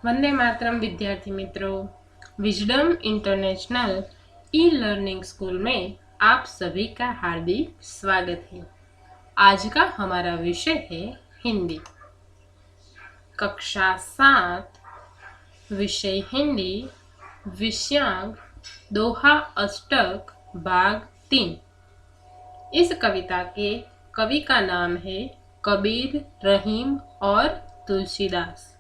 वंदे मातरम विद्यार्थी मित्रों, wisdom international e learning school में आप सभी का हार्दिक स्वागत है। आज का हमारा विषय है हिंदी। कक्षा 7, विषय हिंदी, विषयांक दोहा अष्टक भाग 3। इस कविता के कवि का नाम है कबीर, रहीम और तुलसीदास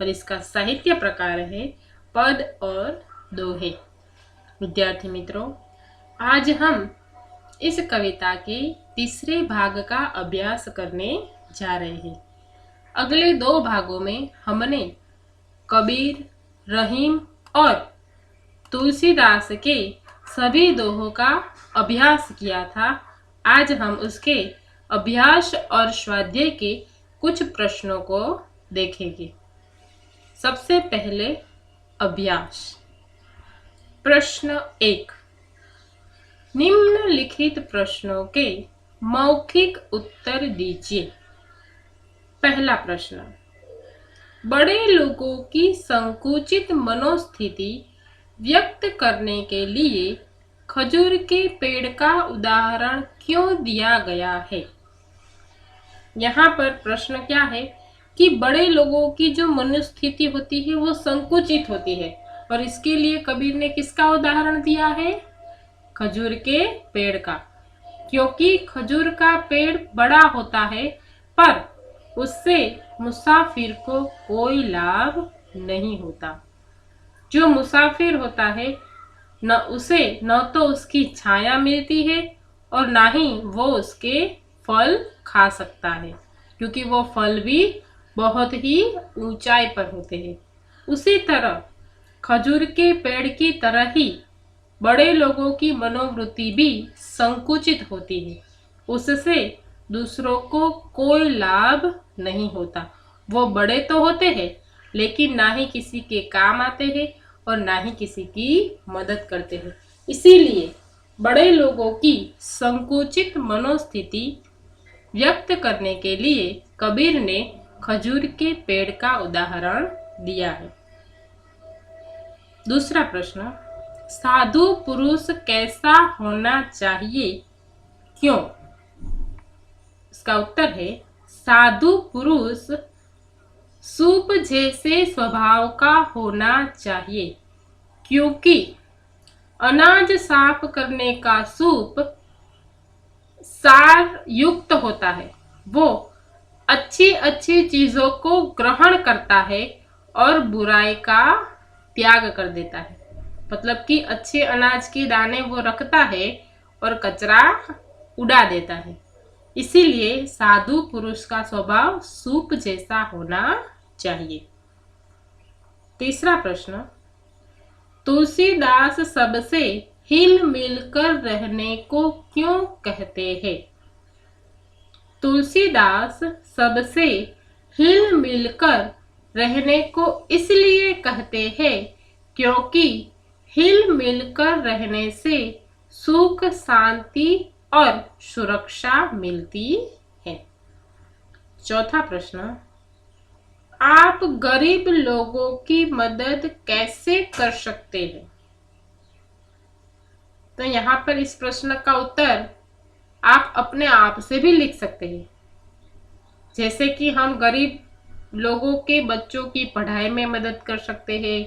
और इसका साहित्य प्रकार है पद और दोहे। विद्यार्थी मित्रों, आज हम इस कविता के तीसरे भाग का अभ्यास करने जा रहे हैं। अगले 2 भागों में हमने कबीर, रहीम और तुलसीदास के सभी दोहों का अभ्यास किया था। आज हम उसके अभ्यास और स्वाध्याय के कुछ प्रश्नों को देखेंगे। सबसे पहले अभ्यास। प्रश्न 1, निम्नलिखित प्रश्नों के मौखिक उत्तर दीजिए। पहला प्रश्न, बड़े लोगों की संकुचित मनोस्थिति व्यक्त करने के लिए खजूर के पेड़ का उदाहरण क्यों दिया गया है? यहाँ पर प्रश्न क्या है कि बड़े लोगों की जो मनोस्थिति होती है वो संकुचित होती है और इसके लिए कबीर ने किसका उदाहरण दिया है? खजूर के पेड़ का। क्योंकि खजूर का पेड़ बड़ा होता है पर उससे मुसाफिर को कोई लाभ नहीं होता। जो मुसाफिर होता है न उसे न तो उसकी छाया मिलती है और ना ही वो उसके फल खा सकता है, क्योंकि वो फल भी बहुत ही ऊंचाई पर होते हैं। उसी तरह खजूर के पेड़ की तरह ही बड़े लोगों की मनोवृत्ति भी संकुचित होती है। उससे दूसरों को कोई लाभ नहीं होता। वो बड़े तो होते हैं लेकिन ना ही किसी के काम आते हैं और ना ही किसी की मदद करते हैं। इसीलिए बड़े लोगों की संकुचित मनोस्थिति व्यक्त करने के लिए कबीर ने खजूर के पेड़ का उदाहरण दिया है। दूसरा प्रश्न, साधु पुरुष कैसा होना चाहिए, क्यों? इसका उत्तर है साधु पुरुष सूप जैसे स्वभाव का होना चाहिए, क्योंकि अनाज साफ करने का सूप सार युक्त होता है। वो अच्छी अच्छी चीजों को ग्रहण करता है और बुराई का त्याग कर देता है। मतलब कि अच्छे अनाज के दाने वो रखता है और कचरा उड़ा देता है। इसीलिए साधु पुरुष का स्वभाव सूप जैसा होना चाहिए। तीसरा प्रश्न, तुलसीदास सबसे हिल मिलकर रहने को क्यों कहते हैं? तुलसीदास सबसे हिल मिलकर रहने को इसलिए कहते हैं क्योंकि हिल मिलकर रहने से सुख, शांति और सुरक्षा मिलती है। चौथा प्रश्न, आप गरीब लोगों की मदद कैसे कर सकते हैं? तो यहाँ पर इस प्रश्न का उत्तर आप अपने आप से भी लिख सकते हैं। जैसे कि हम गरीब लोगों के बच्चों की पढ़ाई में मदद कर सकते हैं।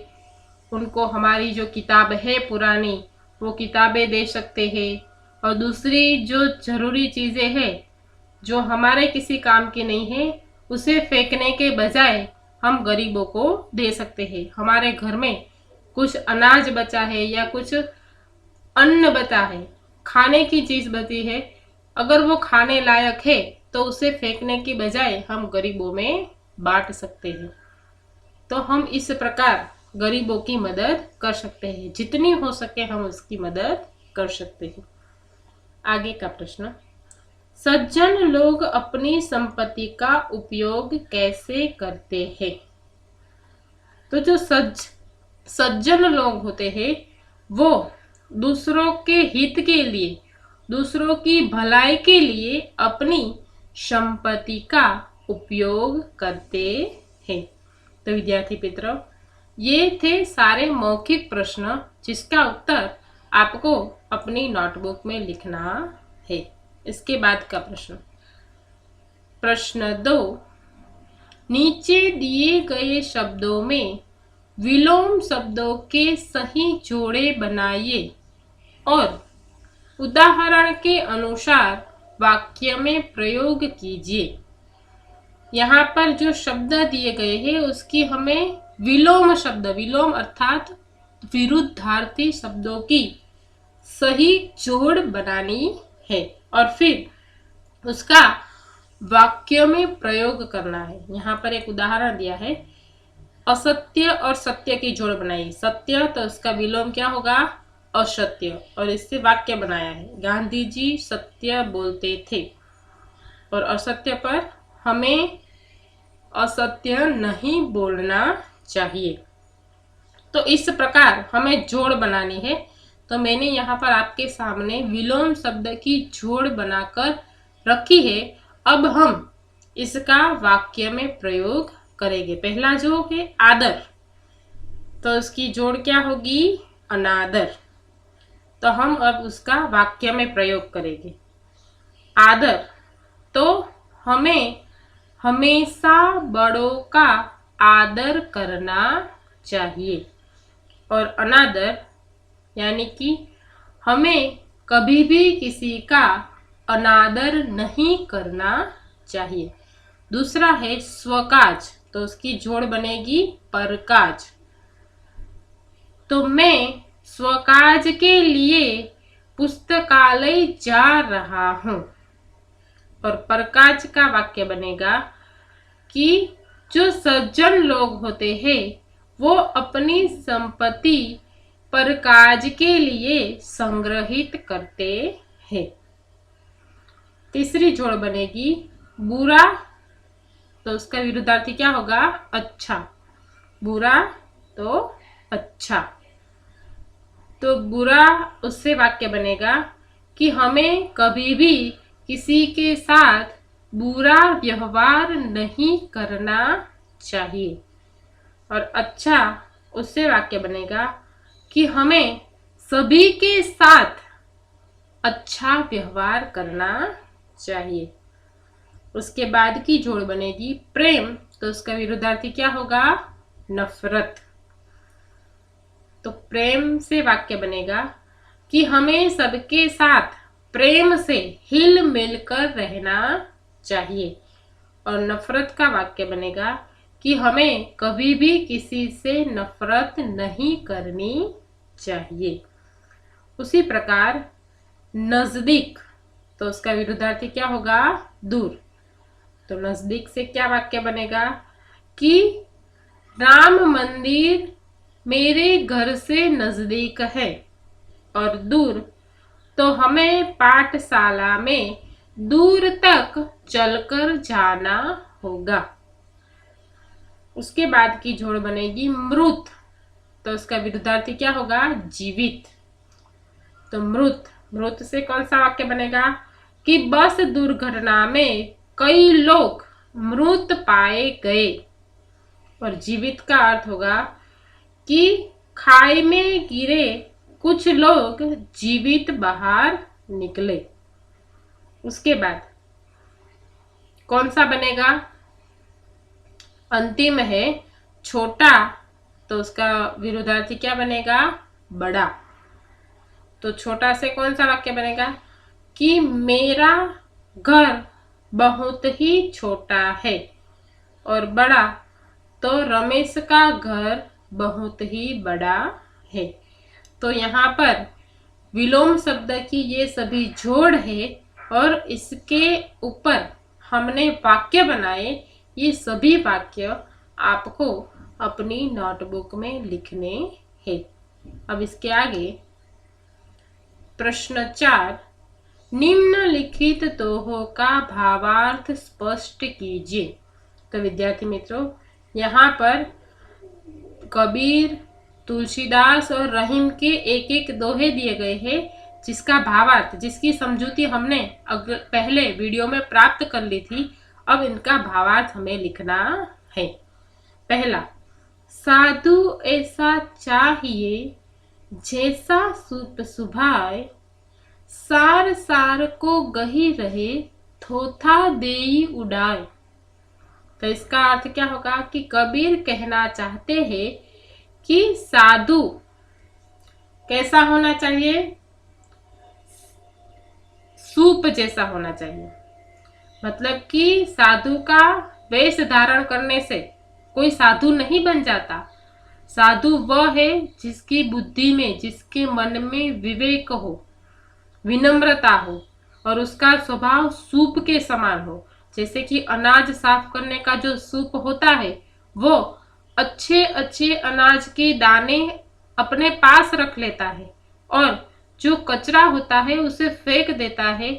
उनको हमारी जो किताब है पुरानी वो किताबें दे सकते हैं। और दूसरी जो जरूरी चीज़ें हैं जो हमारे किसी काम की नहीं है उसे फेंकने के बजाय हम गरीबों को दे सकते हैं। हमारे घर में कुछ अनाज बचा है या कुछ अन्न बचा है, खाने की चीज़ बची है, अगर वो खाने लायक है तो उसे फेंकने की बजाय हम गरीबों में बांट सकते हैं। तो हम इस प्रकार गरीबों की मदद कर सकते हैं। जितनी हो सके हम उसकी मदद कर सकते हैं। आगे का प्रश्न, सज्जन लोग अपनी संपत्ति का उपयोग कैसे करते हैं? तो जो सज्जन लोग होते हैं वो दूसरों के हित के लिए, दूसरों की भलाई के लिए अपनी संपत्ति का उपयोग करते हैं। तो विद्यार्थी मित्रों, ये थे सारे मौखिक प्रश्न जिसका उत्तर आपको अपनी नोटबुक में लिखना है। इसके बाद का प्रश्न, प्रश्न 2, नीचे दिए गए शब्दों में विलोम शब्दों के सही जोड़े बनाइए और उदाहरण के अनुसार वाक्य में प्रयोग कीजिए। यहाँ पर जो शब्द दिए गए हैं उसकी हमें विलोम शब्द, विलोम अर्थात विरुद्धार्थी शब्दों की सही जोड़ बनानी है और फिर उसका वाक्य में प्रयोग करना है। यहाँ पर एक उदाहरण दिया है, असत्य और सत्य की जोड़ बनाई। सत्य तो उसका विलोम क्या होगा, असत्य, और इससे वाक्य बनाया है, गांधी जी सत्य बोलते थे। और असत्य पर हमें असत्य नहीं बोलना चाहिए। तो इस प्रकार हमें जोड़ बनानी है। तो मैंने यहाँ पर आपके सामने विलोम शब्द की जोड़ बनाकर रखी है। अब हम इसका वाक्य में प्रयोग करेंगे। पहला जो है आदर, तो उसकी जोड़ क्या होगी, अनादर। तो हम अब उसका वाक्य में प्रयोग करेंगे। आदर, तो हमें हमेशा बड़ों का आदर करना चाहिए। और अनादर यानी कि हमें कभी भी किसी का अनादर नहीं करना चाहिए। दूसरा है स्वकाज, तो उसकी जोड़ बनेगी परकाज। तो मैं स्वकाज के लिए पुस्तकालय जा रहा हूँ। और परकाज का वाक्य बनेगा कि जो सज्जन लोग होते हैं वो अपनी संपत्ति परकाज के लिए संग्रहित करते हैं। तीसरी जोड़ बनेगी बुरा, तो उसका विरुद्धार्थी क्या होगा, अच्छा। बुरा तो अच्छा, तो बुरा उससे वाक्य बनेगा कि हमें कभी भी किसी के साथ बुरा व्यवहार नहीं करना चाहिए। और अच्छा उससे वाक्य बनेगा कि हमें सभी के साथ अच्छा व्यवहार करना चाहिए। उसके बाद की जोड़ बनेगी प्रेम, तो उसका विरुद्धार्थी क्या होगा, नफरत। तो प्रेम से वाक्य बनेगा कि हमें सबके साथ प्रेम से हिल मिलकर रहना चाहिए। और नफरत का वाक्य बनेगा कि हमें कभी भी किसी से नफरत नहीं करनी चाहिए। उसी प्रकार नजदीक, तो उसका विरुद्धार्थी क्या होगा, दूर। तो नजदीक से क्या वाक्य बनेगा कि राम मंदिर मेरे घर से नजदीक है। और दूर, तो हमें पाठशाला में दूर तक चलकर जाना होगा। उसके बाद की जोड़ बनेगी मृत, तो उसका विरुद्धार्थी क्या होगा, जीवित। तो मृत, मृत से कौन सा वाक्य बनेगा कि बस दुर्घटना में कई लोग मृत पाए गए। और जीवित का अर्थ होगा कि खाई में गिरे कुछ लोग जीवित बाहर निकले। उसके बाद कौन सा बनेगा, अंतिम है छोटा, तो उसका विरुद्धार्थी क्या बनेगा, बड़ा। तो छोटा से कौन सा वाक्य बनेगा कि मेरा घर बहुत ही छोटा है। और बड़ा, तो रमेश का घर बहुत ही बड़ा है। तो यहाँ पर विलोम शब्द की ये सभी जोड़ है और इसके ऊपर हमने वाक्य बनाए। ये सभी वाक्य आपको अपनी नोटबुक में लिखने हैं। अब इसके आगे प्रश्न 4, निम्नलिखित दोहों का भावार्थ स्पष्ट कीजिए। तो विद्यार्थी मित्रों, यहाँ पर कबीर, तुलसीदास और रहीम के एक एक दोहे दिए गए हैं जिसका भावार्थ, जिसकी समझूती हमने पहले वीडियो में प्राप्त कर ली थी। अब इनका भावार्थ हमें लिखना है। पहला, साधु ऐसा चाहिए जैसा सूप सुभाए, सार सार को गही रहे थोथा देई उड़ाए। तो इसका अर्थ क्या होगा कि कबीर कहना चाहते हैं कि साधु कैसा होना चाहिए, सूप जैसा होना चाहिए। मतलब कि साधु का वेश धारण करने से कोई साधु नहीं बन जाता। साधु वह है जिसकी बुद्धि में, जिसके मन में विवेक हो, विनम्रता हो और उसका स्वभाव सूप के समान हो। जैसे कि अनाज साफ करने का जो सूप होता है, वो अच्छे अच्छे अनाज के दाने अपने पास रख लेता है और जो कचरा होता है उसे फेंक देता है।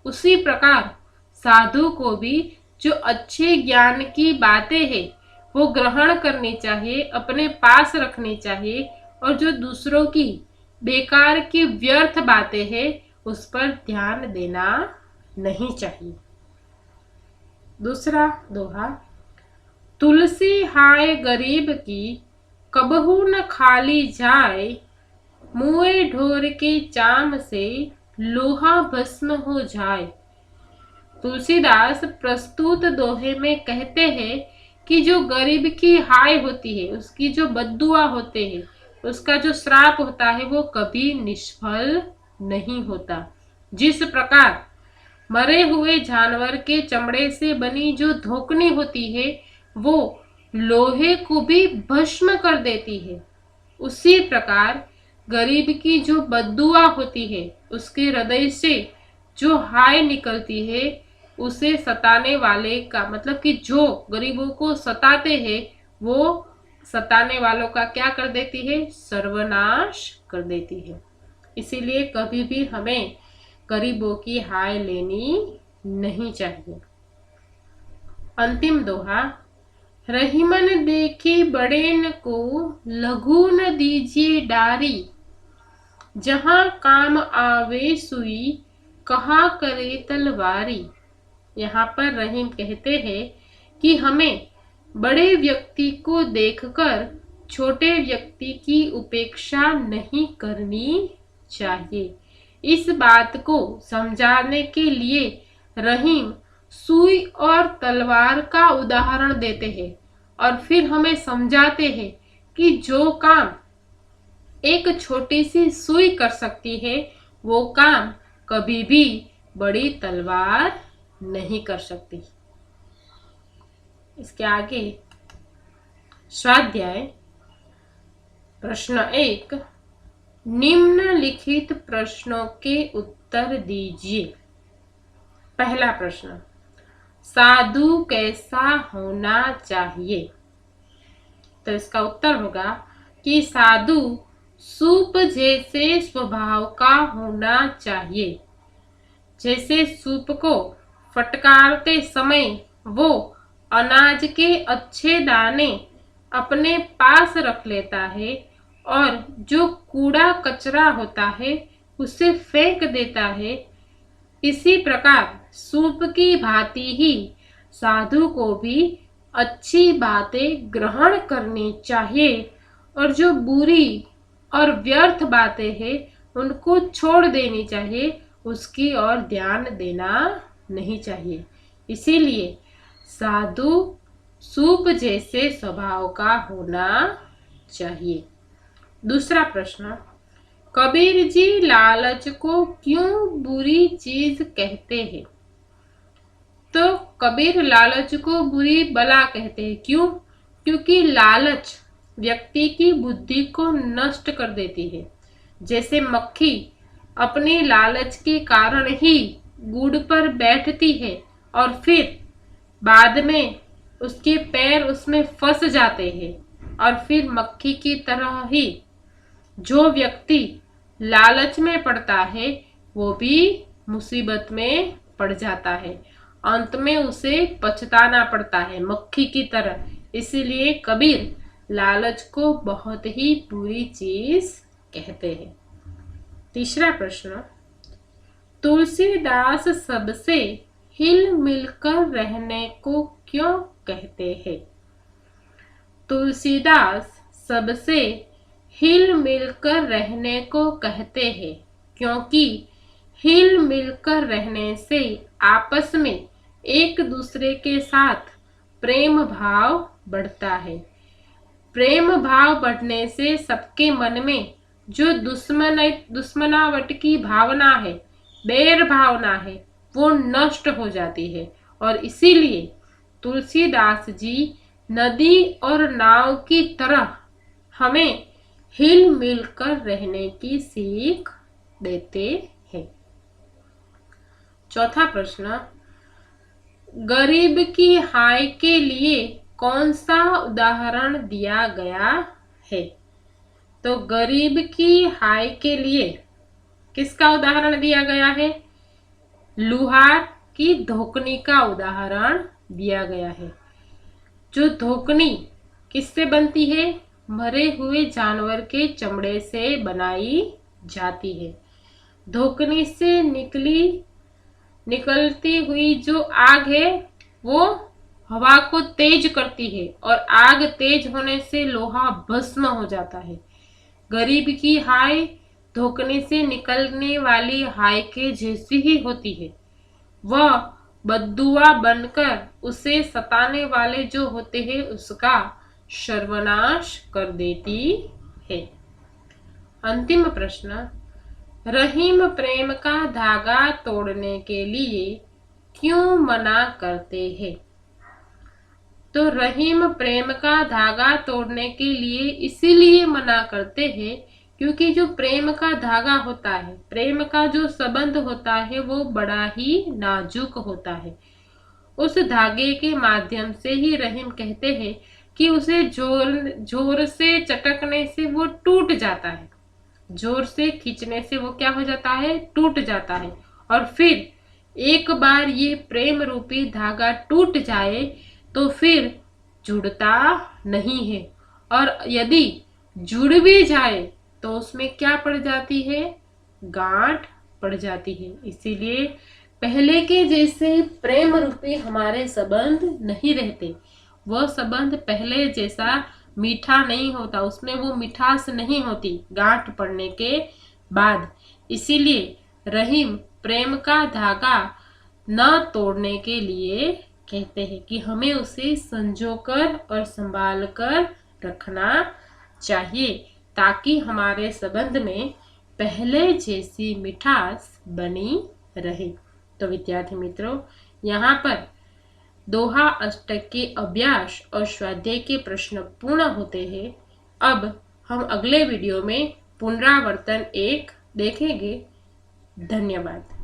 उसी प्रकार साधु को भी जो अच्छे ज्ञान की बातें हैं वो ग्रहण करनी चाहिए, अपने पास रखनी चाहिए, और जो दूसरों की बेकार की व्यर्थ बातें हैं उस पर ध्यान देना नहीं चाहिए। दूसरा दोहा, तुलसी हाय गरीब की कबहू न खाली जाए, मुए ढोर के चाम से लोहा भस्म हो जाए। तुलसीदास प्रस्तुत दोहे में कहते हैं कि जो गरीब की हाय होती है, उसकी जो बद्दुआ होते हैं, उसका जो श्राप होता है वो कभी निष्फल नहीं होता। जिस प्रकार मरे हुए जानवर के चमड़े से बनी जो धोकनी होती है वो लोहे को भी भस्म कर देती है, उसी प्रकार गरीब की जो बद्दुआ होती है, उसके हृदय से जो हाय निकलती है, उसे सताने वाले का, मतलब कि जो गरीबों को सताते हैं वो सताने वालों का क्या कर देती है, सर्वनाश कर देती है। इसीलिए कभी भी हमें गरीबों की हाय लेनी नहीं चाहिए। अंतिम दोहा, रहीमन देखी बड़ेन को लघु न दीजिए डारी, जहां काम आवे सुई कहा करे तलवारी। यहाँ पर रहीम कहते हैं कि हमें बड़े व्यक्ति को देखकर छोटे व्यक्ति की उपेक्षा नहीं करनी चाहिए। इस बात को समझाने के लिए रहीम सुई और तलवार का उदाहरण देते हैं और फिर हमें समझाते हैं कि जो काम एक छोटी सी सुई कर सकती है वो काम कभी भी बड़ी तलवार नहीं कर सकती। इसके आगे स्वाध्याय प्रश्न 1, निम्नलिखित प्रश्नों के उत्तर दीजिए। पहला प्रश्न, साधु कैसा होना चाहिए? तो इसका उत्तर होगा कि साधु सूप जैसे स्वभाव का होना चाहिए। जैसे सूप को फटकारते समय वो अनाज के अच्छे दाने अपने पास रख लेता है और जो कूड़ा कचरा होता है उसे फेंक देता है, इसी प्रकार सूप की भांति ही साधु को भी अच्छी बातें ग्रहण करनी चाहिए और जो बुरी और व्यर्थ बातें हैं उनको छोड़ देनी चाहिए, उसकी ओर ध्यान देना नहीं चाहिए। इसीलिए साधु सूप जैसे स्वभाव का होना चाहिए। दूसरा प्रश्न, कबीर जी लालच को क्यों बुरी चीज कहते हैं? तो कबीर लालच को बुरी बला कहते हैं। क्यों? क्योंकि लालच व्यक्ति की बुद्धि को नष्ट कर देती है। जैसे मक्खी अपनी लालच के कारण ही गुड़ पर बैठती है और फिर बाद में उसके पैर उसमें फंस जाते हैं, और फिर मक्खी की तरह ही जो व्यक्ति लालच में पड़ता है वो भी मुसीबत में पड़ जाता है, अंत में उसे पछताना पड़ता है मक्खी की तरह। इसीलिए कबीर लालच को बहुत ही बुरी चीज कहते हैं। तीसरा प्रश्न, तुलसीदास सबसे हिल मिलकर रहने को क्यों कहते हैं? तुलसीदास सबसे हिल मिलकर रहने को कहते हैं, क्योंकि हिल मिलकर रहने से आपस में एक दूसरे के साथ प्रेम भाव बढ़ता है। प्रेम भाव बढ़ने से सबके मन में जो दुश्मनावट की भावना है, बैर भावना है, वो नष्ट हो जाती है। और इसीलिए तुलसीदास जी नदी और नाव की तरह हमें हिल मिलकर रहने की सीख देते हैं। चौथा प्रश्न, गरीब की हाय के लिए कौन सा उदाहरण दिया गया है? तो गरीब की हाय के लिए किसका उदाहरण दिया गया है? लुहार की धोकनी का उदाहरण दिया गया है। जो धोकनी किससे बनती है? मरे हुए जानवर के चमड़े से बनाई जाती है। धोकनी से निकलती हुई जो आग है वो हवा को तेज करती है और आग तेज होने से लोहा भस्म हो जाता है। गरीब की हाय धोकनी से निकलने वाली हाय के जैसी ही होती है। वह बद्दुआ बनकर उसे सताने वाले जो होते हैं उसका सर्वनाश कर देती है। अंतिम प्रश्न, रहीम प्रेम का धागा तोड़ने के लिए क्यों मना करते हैं? तो रहीम प्रेम का धागा तोड़ने के लिए इसीलिए मना करते हैं क्योंकि जो प्रेम का धागा होता है, प्रेम का जो संबंध होता है वो बड़ा ही नाजुक होता है। उस धागे के माध्यम से ही रहीम कहते हैं कि उसे जोर से चटकने से वो टूट जाता है, जोर से खींचने से वो क्या हो जाता है? टूट जाता है। और फिर एक बार ये प्रेम रूपी धागा टूट जाए तो फिर जुड़ता नहीं है, और यदि जुड़ भी जाए तो उसमें क्या पड़ जाती है? गांठ पड़ जाती है। इसीलिए पहले के जैसे प्रेम रूपी हमारे संबंध नहीं रहते। वह संबंध पहले जैसा मीठा नहीं होता, उसमें वो मिठास नहीं होती गांठ पड़ने के बाद। इसीलिए रहीम प्रेम का धागा न तोड़ने के लिए कहते हैं कि हमें उसे संजोकर और संभाल कर रखना चाहिए ताकि हमारे संबंध में पहले जैसी मिठास बनी रहे। तो विद्यार्थी मित्रों, यहाँ पर दोहा अष्टक के अभ्यास और स्वाध्याय के प्रश्न पूर्ण होते हैं। अब हम अगले वीडियो में पुनरावर्तन 1 देखेंगे। धन्यवाद।